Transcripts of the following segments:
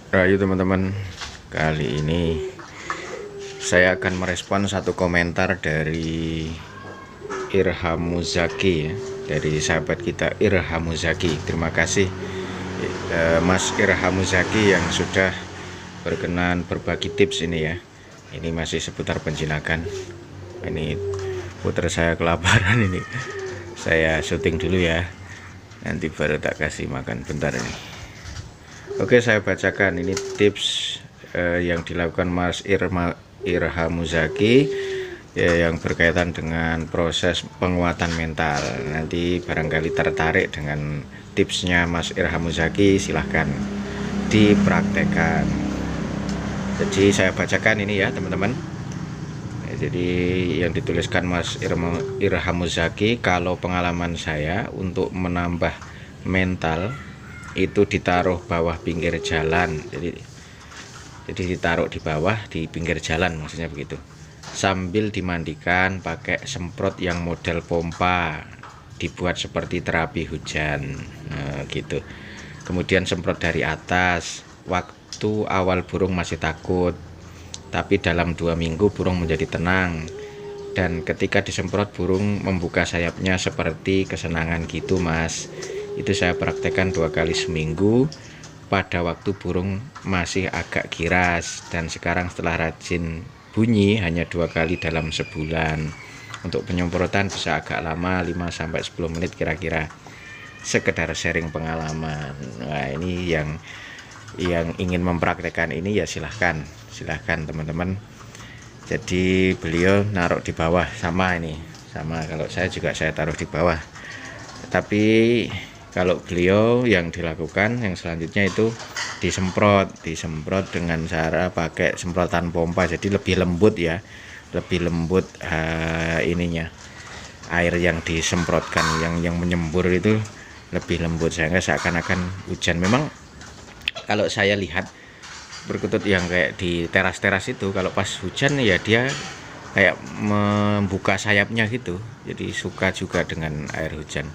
Rayu teman-teman, kali ini saya akan merespon satu komentar dari Irham Muzaki ya, dari sahabat kita Irham Muzaki. Terima kasih Mas Irham Muzaki yang sudah berkenan berbagi tips ini ya. Ini masih seputar penjilakan. Ini puter saya kelaparan ini. Saya syuting dulu ya. Nanti baru tak kasih makan bentar ini. Oke, saya bacakan ini tips yang dilakukan Mas Irham Muzaki yang berkaitan dengan proses penguatan mental. Nanti barangkali tertarik dengan tipsnya Mas Irham Muzaki, silahkan dipraktekkan. Jadi saya bacakan ini ya teman-teman. Jadi yang dituliskan Mas Irham Muzaki, kalau pengalaman saya untuk menambah mental itu ditaruh bawah pinggir jalan, jadi ditaruh di bawah di pinggir jalan, maksudnya begitu, sambil dimandikan pakai semprot yang model pompa, dibuat seperti terapi hujan. Nah, gitu. Kemudian semprot dari atas. Waktu awal burung masih takut, tapi dalam 2 minggu burung menjadi tenang, dan ketika disemprot burung membuka sayapnya seperti kesenangan gitu Mas. Itu saya praktekkan 2 kali seminggu pada waktu burung masih agak giras, dan sekarang setelah rajin bunyi hanya 2 kali dalam sebulan. Untuk penyemprotan bisa agak lama, 5-10 menit kira-kira. Sekedar sharing pengalaman. Nah, ini yang ingin mempraktekkan ini ya silahkan teman-teman. Jadi beliau naruh di bawah, sama kalau saya juga saya taruh di bawah, tapi kalau beliau yang dilakukan yang selanjutnya itu disemprot dengan cara pakai semprotan pompa, jadi lebih lembut ya, lebih lembut ininya, air yang disemprotkan yang menyembur itu lebih lembut, sehingga seakan-akan hujan. Memang kalau saya lihat perkutut yang kayak di teras-teras itu, kalau pas hujan ya dia kayak membuka sayapnya gitu, jadi suka juga dengan air hujan.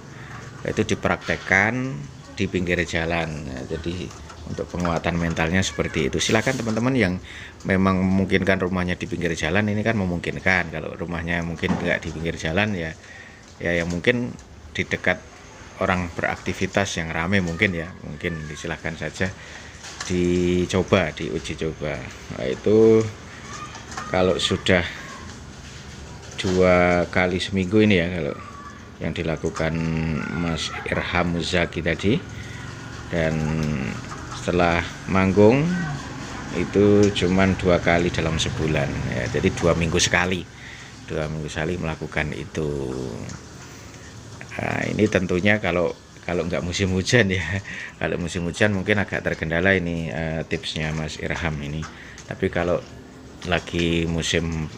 Itu dipraktekkan di pinggir jalan. Nah, jadi untuk penguatan mentalnya seperti itu. Silakan teman-teman yang memang memungkinkan rumahnya di pinggir jalan, ini kan memungkinkan. Kalau rumahnya mungkin nggak di pinggir jalan ya yang mungkin di dekat orang beraktivitas yang ramai mungkin disilahkan saja dicoba, diuji coba. Nah, itu kalau sudah 2 kali seminggu ini ya, kalau yang dilakukan Mas Irham Muzaki tadi, dan setelah manggung itu cuman 2 kali dalam sebulan ya, jadi 2 minggu sekali melakukan itu. Nah, ini tentunya kalau nggak musim hujan ya. Kalau musim hujan mungkin agak terkendala ini tipsnya Mas Irham ini, tapi kalau lagi musim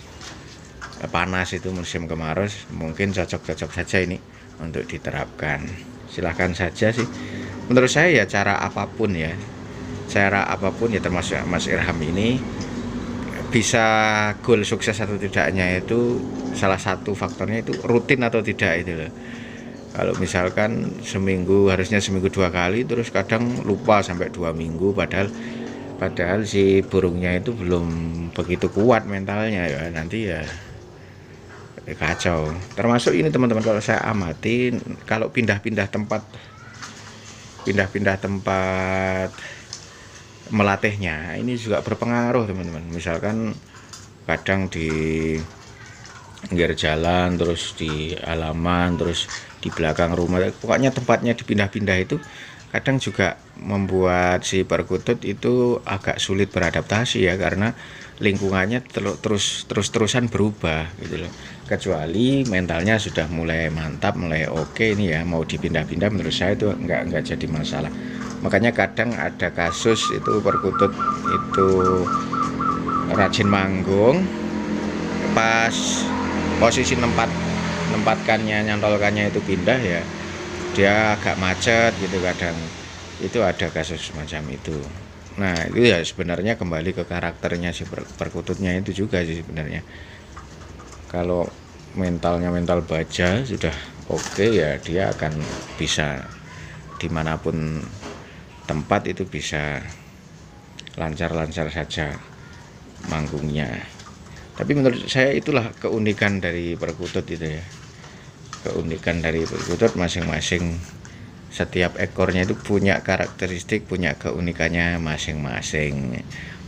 panas, itu musim kemarau, mungkin cocok saja ini untuk diterapkan. Silahkan saja sih menurut saya ya, cara apapun ya, termasuk Mas Irham ini, bisa goal sukses atau tidaknya itu salah satu faktornya itu rutin atau tidak itu loh. Kalau misalkan harusnya seminggu 2 kali, terus kadang lupa sampai 2 minggu, padahal si burungnya itu belum begitu kuat mentalnya ya, nanti ya kacau. Termasuk ini teman-teman, kalau saya amati, kalau pindah-pindah tempat melatihnya ini juga berpengaruh teman-teman. Misalkan kadang di pinggir jalan, terus di halaman, terus di belakang rumah, pokoknya tempatnya dipindah-pindah itu kadang juga membuat si perkutut itu agak sulit beradaptasi ya, karena lingkungannya terus-terusan berubah gitu loh. Kecuali mentalnya sudah mulai mantap, mulai oke ini ya, mau dipindah-pindah menurut saya itu enggak jadi masalah. Makanya kadang ada kasus itu perkutut itu rajin manggung, pas posisi nempatkannya, nyantolkannya itu pindah ya, dia agak macet gitu kadang. Itu ada kasus macam itu. Nah, itu ya sebenarnya kembali ke karakternya si perkututnya itu juga sih sebenarnya. Kalau mental baja sudah oke ya, dia akan bisa dimanapun tempat itu bisa lancar-lancar saja manggungnya. Tapi menurut saya itulah keunikan dari perkutut itu ya. Keunikan dari perkutut masing-masing, setiap ekornya itu punya karakteristik, punya keunikannya masing-masing.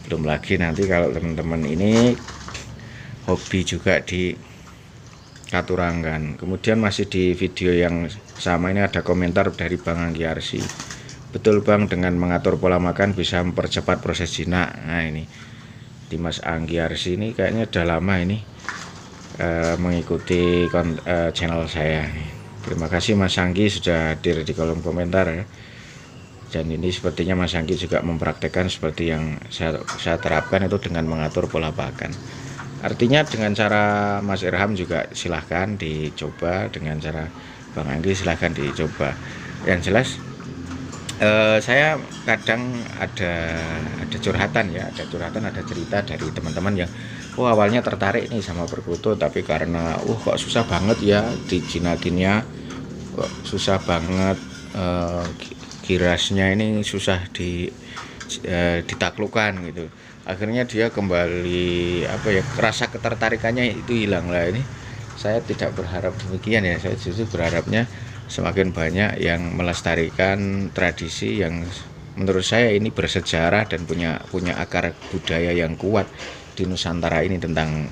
Belum lagi nanti kalau teman-teman ini hobi juga di katurangan. Kemudian masih di video yang sama ini ada komentar dari Bang Anggi Arsi. Betul Bang, dengan mengatur pola makan bisa mempercepat proses jinak. Nah ini di Mas Anggi Arsi ini kayaknya udah lama ini mengikuti channel saya. Terima kasih Mas Anggi sudah hadir di kolom komentar ya. Dan ini sepertinya Mas Anggi juga mempraktekkan seperti yang saya terapkan, itu dengan mengatur pola makan. Artinya dengan cara Mas Irham juga silahkan dicoba, dengan cara Bang Anggi silahkan dicoba. Yang jelas saya kadang ada curhatan ya, ada cerita dari teman-teman yang awalnya tertarik nih sama perkutut, tapi karena kok susah banget ya dijinakinnya, kok susah banget, girasnya ini susah ditaklukkan gitu. Akhirnya dia kembali rasa ketertarikannya itu hilang lah. Ini saya tidak berharap demikian ya, saya justru berharapnya semakin banyak yang melestarikan tradisi yang menurut saya ini bersejarah dan punya akar budaya yang kuat di Nusantara ini tentang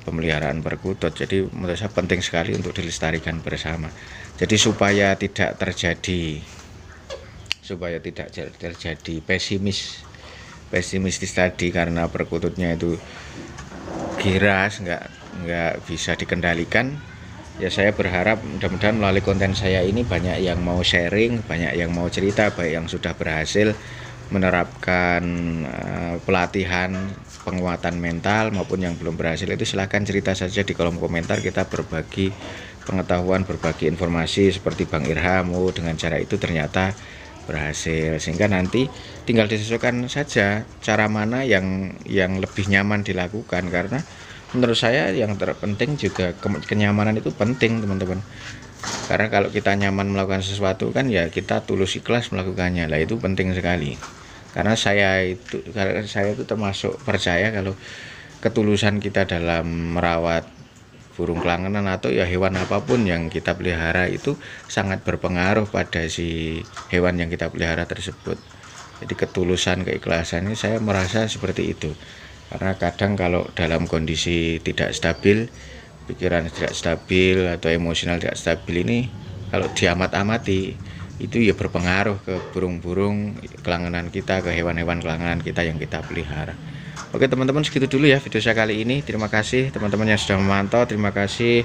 pemeliharaan perkutut. Jadi menurut saya penting sekali untuk dilestarikan bersama. Jadi supaya tidak terjadi pesimistis tadi karena perkututnya itu giras, nggak bisa dikendalikan. Ya saya berharap mudah-mudahan melalui konten saya ini banyak yang mau sharing, banyak yang mau cerita, baik yang sudah berhasil menerapkan pelatihan penguatan mental maupun yang belum berhasil, itu silahkan cerita saja di kolom komentar. Kita berbagi pengetahuan, berbagi informasi seperti Bang Irham, dengan cara itu ternyata berhasil, sehingga nanti tinggal disesuaikan saja cara mana yang lebih nyaman dilakukan. Karena menurut saya yang terpenting juga kenyamanan itu penting teman-teman. Karena kalau kita nyaman melakukan sesuatu kan ya kita tulus ikhlas melakukannya, lah itu penting sekali. Karena saya itu termasuk percaya kalau ketulusan kita dalam merawat burung kelangenan atau ya hewan apapun yang kita pelihara itu sangat berpengaruh pada si hewan yang kita pelihara tersebut. Jadi ketulusan, keikhlasan ini saya merasa seperti itu. Karena kadang kalau dalam kondisi tidak stabil, pikiran tidak stabil atau emosional tidak stabil ini, kalau diamat-amati itu ya berpengaruh ke burung-burung kelangenan kita, ke hewan-hewan kelangenan kita yang kita pelihara. Oke teman-teman, segitu dulu ya video saya kali ini. Terima kasih teman-teman yang sudah memantau. Terima kasih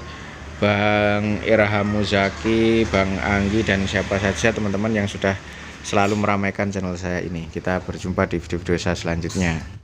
Bang Irham Muzaki, Bang Anggi, dan siapa saja teman-teman yang sudah selalu meramaikan channel saya ini. Kita berjumpa di video-video saya selanjutnya.